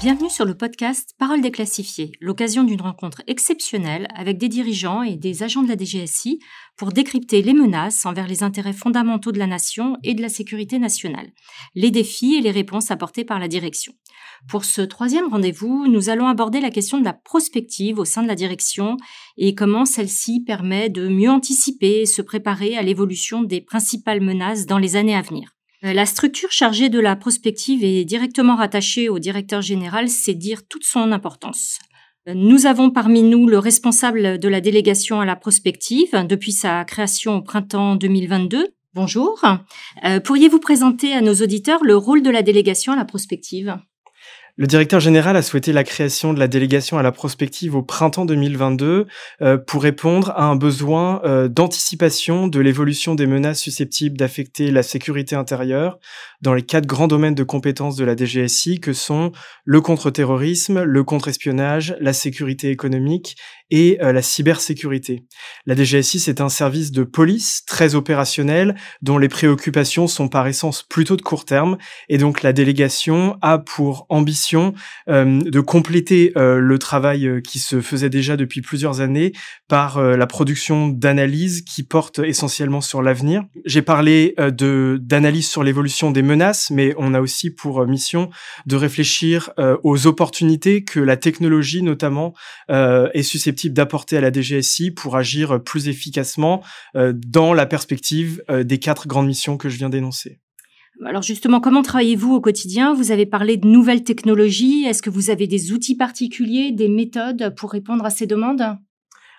Bienvenue sur le podcast Parole déclassifiée, l'occasion d'une rencontre exceptionnelle avec des dirigeants et des agents de la DGSI pour décrypter les menaces envers les intérêts fondamentaux de la nation et de la sécurité nationale, les défis et les réponses apportées par la direction. Pour ce troisième rendez-vous, nous allons aborder la question de la prospective au sein de la direction et comment celle-ci permet de mieux anticiper et se préparer à l'évolution des principales menaces dans les années à venir. La structure chargée de la prospective est directement rattachée au directeur général, c'est dire toute son importance. Nous avons parmi nous le responsable de la délégation à la prospective depuis sa création au printemps 2022. Bonjour. Pourriez-vous présenter à nos auditeurs le rôle de la délégation à la prospective ? Le directeur général a souhaité la création de la délégation à la prospective au printemps 2022 pour répondre à un besoin d'anticipation de l'évolution des menaces susceptibles d'affecter la sécurité intérieure dans les 4 grands domaines de compétences de la DGSI que sont le contre-terrorisme, le contre-espionnage, la sécurité économique et la cybersécurité. La DGSI, c'est un service de police très opérationnel dont les préoccupations sont par essence plutôt de court terme et donc la délégation a pour ambition de compléter le travail qui se faisait déjà depuis plusieurs années par la production d'analyses qui portent essentiellement sur l'avenir. J'ai parlé d'analyse sur l'évolution des menaces, mais on a aussi pour mission de réfléchir aux opportunités que la technologie notamment est susceptible d'apporter à la DGSI pour agir plus efficacement dans la perspective des 4 grandes missions que je viens d'énoncer. Alors justement, comment travaillez-vous au quotidien ? Vous avez parlé de nouvelles technologies. Est-ce que vous avez des outils particuliers, des méthodes pour répondre à ces demandes ?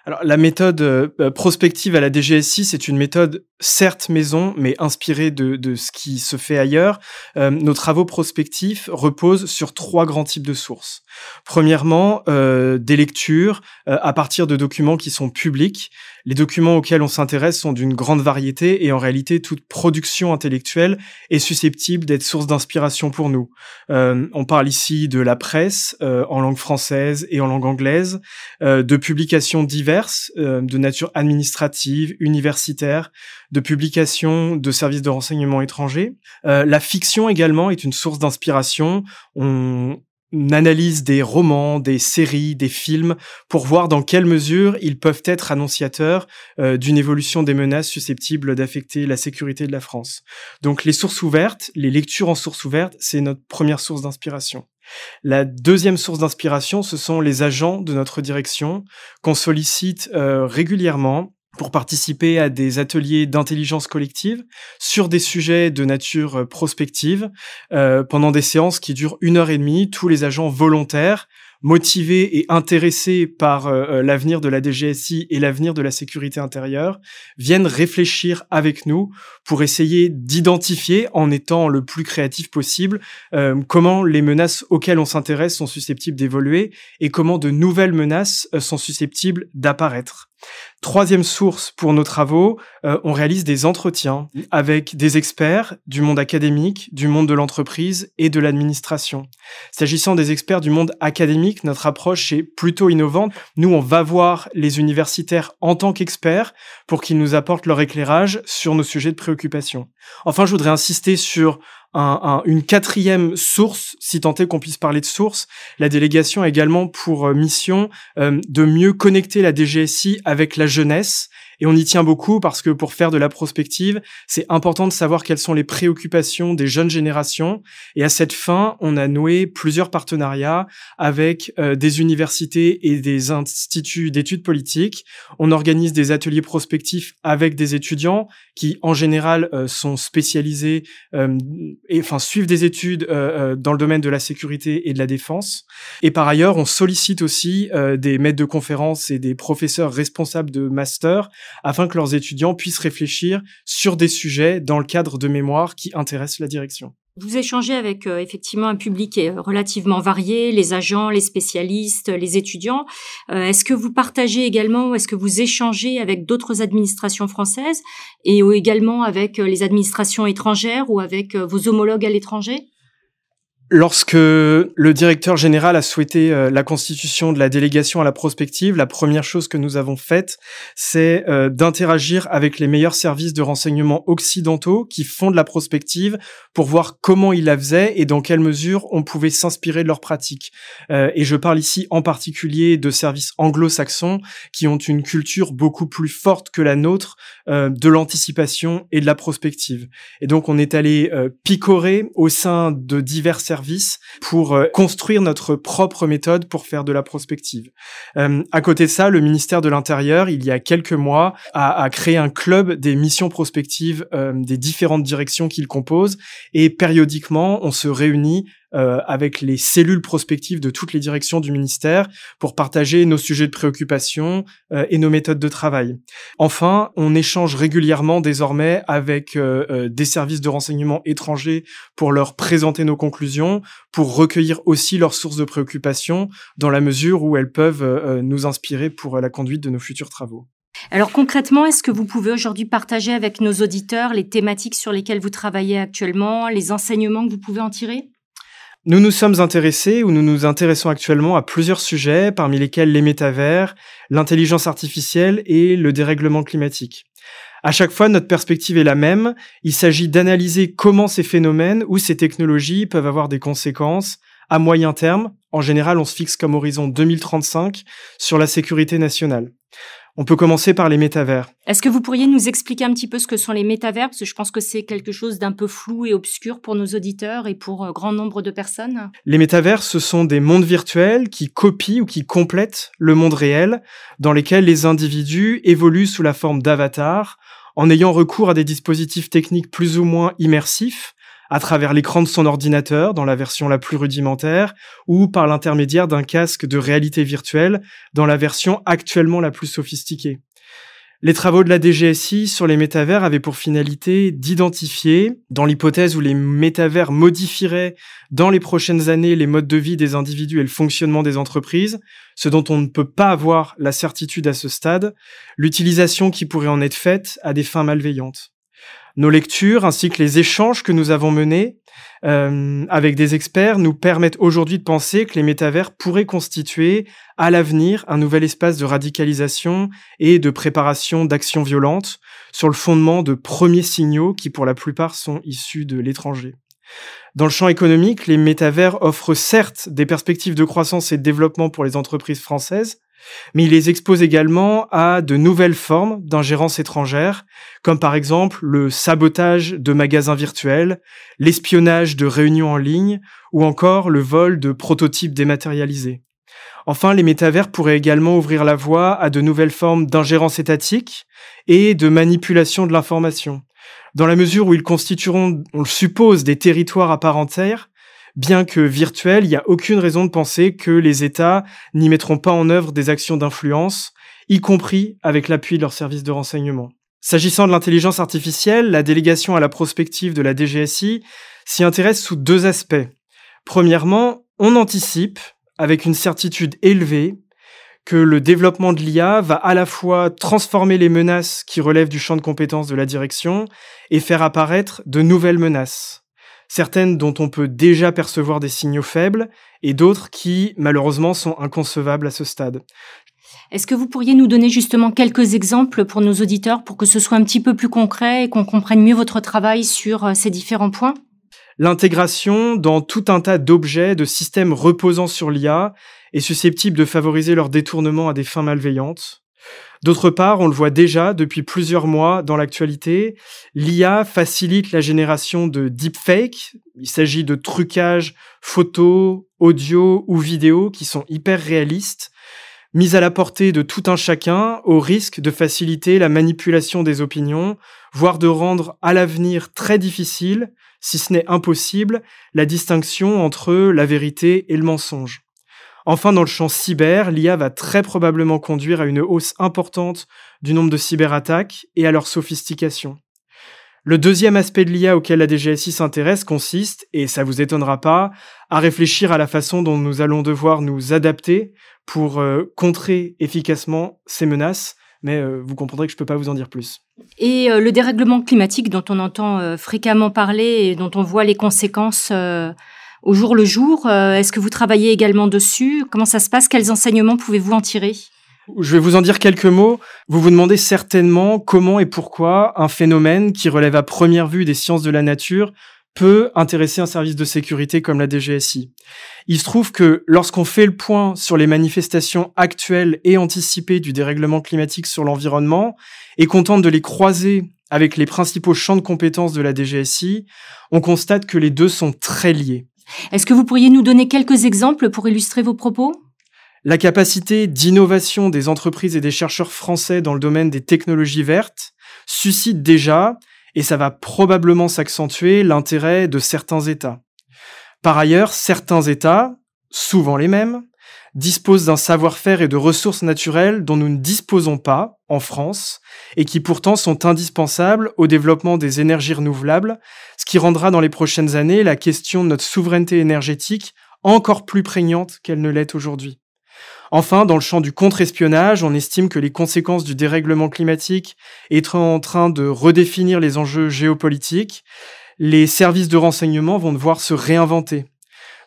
Alors, la méthode prospective à la DGSI, c'est une méthode certes maison, mais inspirée de ce qui se fait ailleurs. Nos travaux prospectifs reposent sur 3 grands types de sources. Premièrement, des lectures à partir de documents qui sont publics. Les documents auxquels on s'intéresse sont d'une grande variété et en réalité, toute production intellectuelle est susceptible d'être source d'inspiration pour nous. On parle ici de la presse en langue française et en langue anglaise, de publications diverses de nature administrative, universitaire, de publications de services de renseignement étrangers. La fiction également est une source d'inspiration. On analyse des romans, des séries, des films pour voir dans quelle mesure ils peuvent être annonciateurs d'une évolution des menaces susceptibles d'affecter la sécurité de la France. Donc les sources ouvertes, les lectures en sources ouvertes, c'est notre première source d'inspiration. La deuxième source d'inspiration, ce sont les agents de notre direction qu'on sollicite régulièrement pour participer à des ateliers d'intelligence collective sur des sujets de nature prospective pendant des séances qui durent 1h30. Tous les agents volontaires, motivés et intéressés par l'avenir de la DGSI et l'avenir de la sécurité intérieure, viennent réfléchir avec nous pour essayer d'identifier, en étant le plus créatif possible, comment les menaces auxquelles on s'intéresse sont susceptibles d'évoluer et comment de nouvelles menaces sont susceptibles d'apparaître. Troisième source pour nos travaux, on réalise des entretiens avec des experts du monde académique, du monde de l'entreprise et de l'administration. S'agissant des experts du monde académique, notre approche est plutôt innovante. Nous, on va voir les universitaires en tant qu'experts pour qu'ils nous apportent leur éclairage sur nos sujets de préoccupation. Enfin, je voudrais insister sur une 4e source, si tant est qu'on puisse parler de source. La délégation a également pour mission de mieux connecter la DGSI avec la jeunesse. Et on y tient beaucoup parce que pour faire de la prospective, c'est important de savoir quelles sont les préoccupations des jeunes générations. Et à cette fin, on a noué plusieurs partenariats avec des universités et des instituts d'études politiques. On organise des ateliers prospectifs avec des étudiants qui, en général, sont spécialisés suivent des études dans le domaine de la sécurité et de la défense. Et par ailleurs, on sollicite aussi des maîtres de conférences et des professeurs responsables de master afin que leurs étudiants puissent réfléchir sur des sujets dans le cadre de mémoires qui intéressent la direction. Vous échangez avec effectivement un public relativement varié, les agents, les spécialistes, les étudiants. Est-ce que vous partagez également ou est-ce que vous échangez avec d'autres administrations françaises et ou également avec les administrations étrangères ou avec vos homologues à l'étranger ? Lorsque le directeur général a souhaité la constitution de la délégation à la prospective, la première chose que nous avons faite, c'est d'interagir avec les meilleurs services de renseignement occidentaux qui font de la prospective pour voir comment ils la faisaient et dans quelle mesure on pouvait s'inspirer de leurs pratiques. Et je parle ici en particulier de services anglo-saxons qui ont une culture beaucoup plus forte que la nôtre de l'anticipation et de la prospective. Et donc on est allé picorer au sein de divers services pour construire notre propre méthode pour faire de la prospective. À côté de ça, le ministère de l'Intérieur, il y a quelques mois, a créé un club des missions prospectives des différentes directions qu'il compose, et périodiquement, on se réunit avec les cellules prospectives de toutes les directions du ministère pour partager nos sujets de préoccupation et nos méthodes de travail. Enfin, on échange régulièrement désormais avec des services de renseignement étrangers pour leur présenter nos conclusions, pour recueillir aussi leurs sources de préoccupation dans la mesure où elles peuvent nous inspirer pour la conduite de nos futurs travaux. Alors concrètement, est-ce que vous pouvez aujourd'hui partager avec nos auditeurs les thématiques sur lesquelles vous travaillez actuellement, les enseignements que vous pouvez en tirer ? Nous nous sommes intéressés, ou nous nous intéressons actuellement à plusieurs sujets, parmi lesquels les métavers, l'intelligence artificielle et le dérèglement climatique. À chaque fois, notre perspective est la même. Il s'agit d'analyser comment ces phénomènes ou ces technologies peuvent avoir des conséquences à moyen terme. En général, on se fixe comme horizon 2035 sur la sécurité nationale. On peut commencer par les métavers. Est-ce que vous pourriez nous expliquer un petit peu ce que sont les métavers ? Parce que je pense que c'est quelque chose d'un peu flou et obscur pour nos auditeurs et pour grand nombre de personnes. Les métavers, ce sont des mondes virtuels qui copient ou qui complètent le monde réel, dans lesquels les individus évoluent sous la forme d'avatars, en ayant recours à des dispositifs techniques plus ou moins immersifs, à travers l'écran de son ordinateur, dans la version la plus rudimentaire, ou par l'intermédiaire d'un casque de réalité virtuelle, dans la version actuellement la plus sophistiquée. Les travaux de la DGSI sur les métavers avaient pour finalité d'identifier, dans l'hypothèse où les métavers modifieraient dans les prochaines années les modes de vie des individus et le fonctionnement des entreprises, ce dont on ne peut pas avoir la certitude à ce stade, l'utilisation qui pourrait en être faite à des fins malveillantes. Nos lectures ainsi que les échanges que nous avons menés avec des experts nous permettent aujourd'hui de penser que les métavers pourraient constituer à l'avenir un nouvel espace de radicalisation et de préparation d'actions violentes sur le fondement de premiers signaux qui pour la plupart sont issus de l'étranger. Dans le champ économique, les métavers offrent certes des perspectives de croissance et de développement pour les entreprises françaises, mais il les expose également à de nouvelles formes d'ingérence étrangère, comme par exemple le sabotage de magasins virtuels, l'espionnage de réunions en ligne, ou encore le vol de prototypes dématérialisés. Enfin, les métavers pourraient également ouvrir la voie à de nouvelles formes d'ingérence étatique et de manipulation de l'information, dans la mesure où ils constitueront, on le suppose, des territoires à part entière. Bien que virtuel, il n'y a aucune raison de penser que les États n'y mettront pas en œuvre des actions d'influence, y compris avec l'appui de leurs services de renseignement. S'agissant de l'intelligence artificielle, la délégation à la prospective de la DGSI s'y intéresse sous deux aspects. Premièrement, on anticipe, avec une certitude élevée, que le développement de l'IA va à la fois transformer les menaces qui relèvent du champ de compétences de la direction et faire apparaître de nouvelles menaces. Certaines dont on peut déjà percevoir des signaux faibles, et d'autres qui, malheureusement, sont inconcevables à ce stade. Est-ce que vous pourriez nous donner justement quelques exemples pour nos auditeurs pour que ce soit un petit peu plus concret et qu'on comprenne mieux votre travail sur ces différents points ? L'intégration dans tout un tas d'objets, de systèmes reposant sur l'IA est susceptible de favoriser leur détournement à des fins malveillantes. D'autre part, on le voit déjà depuis plusieurs mois dans l'actualité, l'IA facilite la génération de deepfakes. Il s'agit de trucages photos, audio ou vidéos qui sont hyper réalistes, mis à la portée de tout un chacun au risque de faciliter la manipulation des opinions, voire de rendre à l'avenir très difficile, si ce n'est impossible, la distinction entre la vérité et le mensonge. Enfin, dans le champ cyber, l'IA va très probablement conduire à une hausse importante du nombre de cyberattaques et à leur sophistication. Le deuxième aspect de l'IA auquel la DGSI s'intéresse consiste, et ça vous étonnera pas, à réfléchir à la façon dont nous allons devoir nous adapter pour contrer efficacement ces menaces, mais vous comprendrez que je peux pas vous en dire plus. Et le dérèglement climatique dont on entend fréquemment parler et dont on voit les conséquences Au jour le jour, est-ce que vous travaillez également dessus? Comment ça se passe? Quels enseignements pouvez-vous en tirer? Je vais vous en dire quelques mots. Vous vous demandez certainement comment et pourquoi un phénomène qui relève à première vue des sciences de la nature peut intéresser un service de sécurité comme la DGSI. Il se trouve que lorsqu'on fait le point sur les manifestations actuelles et anticipées du dérèglement climatique sur l'environnement et qu'on tente de les croiser avec les principaux champs de compétences de la DGSI, on constate que les deux sont très liés. Est-ce que vous pourriez nous donner quelques exemples pour illustrer vos propos? La capacité d'innovation des entreprises et des chercheurs français dans le domaine des technologies vertes suscite déjà, et ça va probablement s'accentuer, l'intérêt de certains États. Par ailleurs, certains États, souvent les mêmes, disposent d'un savoir-faire et de ressources naturelles dont nous ne disposons pas en France et qui pourtant sont indispensables au développement des énergies renouvelables, ce qui rendra dans les prochaines années la question de notre souveraineté énergétique encore plus prégnante qu'elle ne l'est aujourd'hui. Enfin, dans le champ du contre-espionnage, on estime que les conséquences du dérèglement climatique étant en train de redéfinir les enjeux géopolitiques, les services de renseignement vont devoir se réinventer.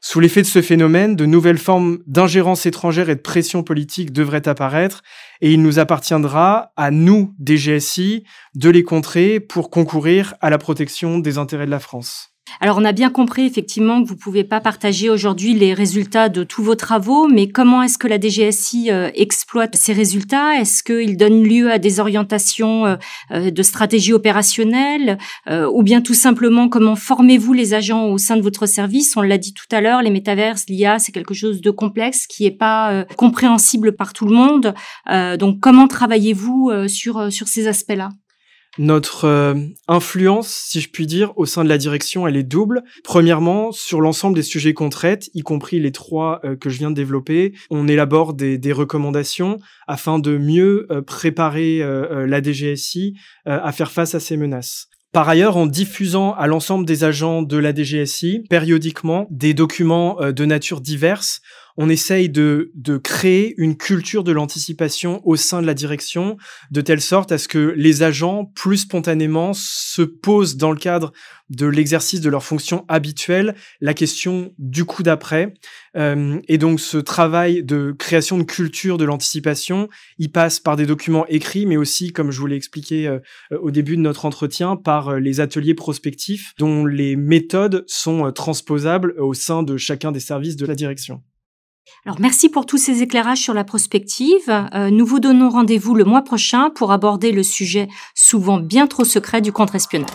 Sous l'effet de ce phénomène, de nouvelles formes d'ingérence étrangère et de pression politique devraient apparaître et il nous appartiendra, à nous, DGSI, de les contrer pour concourir à la protection des intérêts de la France. Alors, on a bien compris effectivement que vous ne pouvez pas partager aujourd'hui les résultats de tous vos travaux, mais comment est-ce que la DGSI exploite ces résultats? Est-ce qu'ils donnent lieu à des orientations de stratégie opérationnelle ou bien tout simplement comment formez-vous les agents au sein de votre service? On l'a dit tout à l'heure, les métaverses, l'IA, c'est quelque chose de complexe qui n'est pas compréhensible par tout le monde. Donc, comment travaillez-vous sur ces aspects-là? Notre influence, si je puis dire, au sein de la direction, elle est double. Premièrement, sur l'ensemble des sujets qu'on traite, y compris les 3 que je viens de développer, on élabore des recommandations afin de mieux préparer la DGSI à faire face à ces menaces. Par ailleurs, en diffusant à l'ensemble des agents de la DGSI, périodiquement, des documents de nature diverse, on essaye de créer une culture de l'anticipation au sein de la direction, de telle sorte à ce que les agents, plus spontanément, se posent dans le cadre de l'exercice de leur fonction habituelle la question du coup d'après. Et donc, ce travail de création de culture de l'anticipation, il passe par des documents écrits, mais aussi, comme je vous l'ai expliqué au début de notre entretien, par les ateliers prospectifs, dont les méthodes sont transposables au sein de chacun des services de la direction. Alors, merci pour tous ces éclairages sur la prospective. Nous vous donnons rendez-vous le mois prochain pour aborder le sujet souvent bien trop secret du contre-espionnage.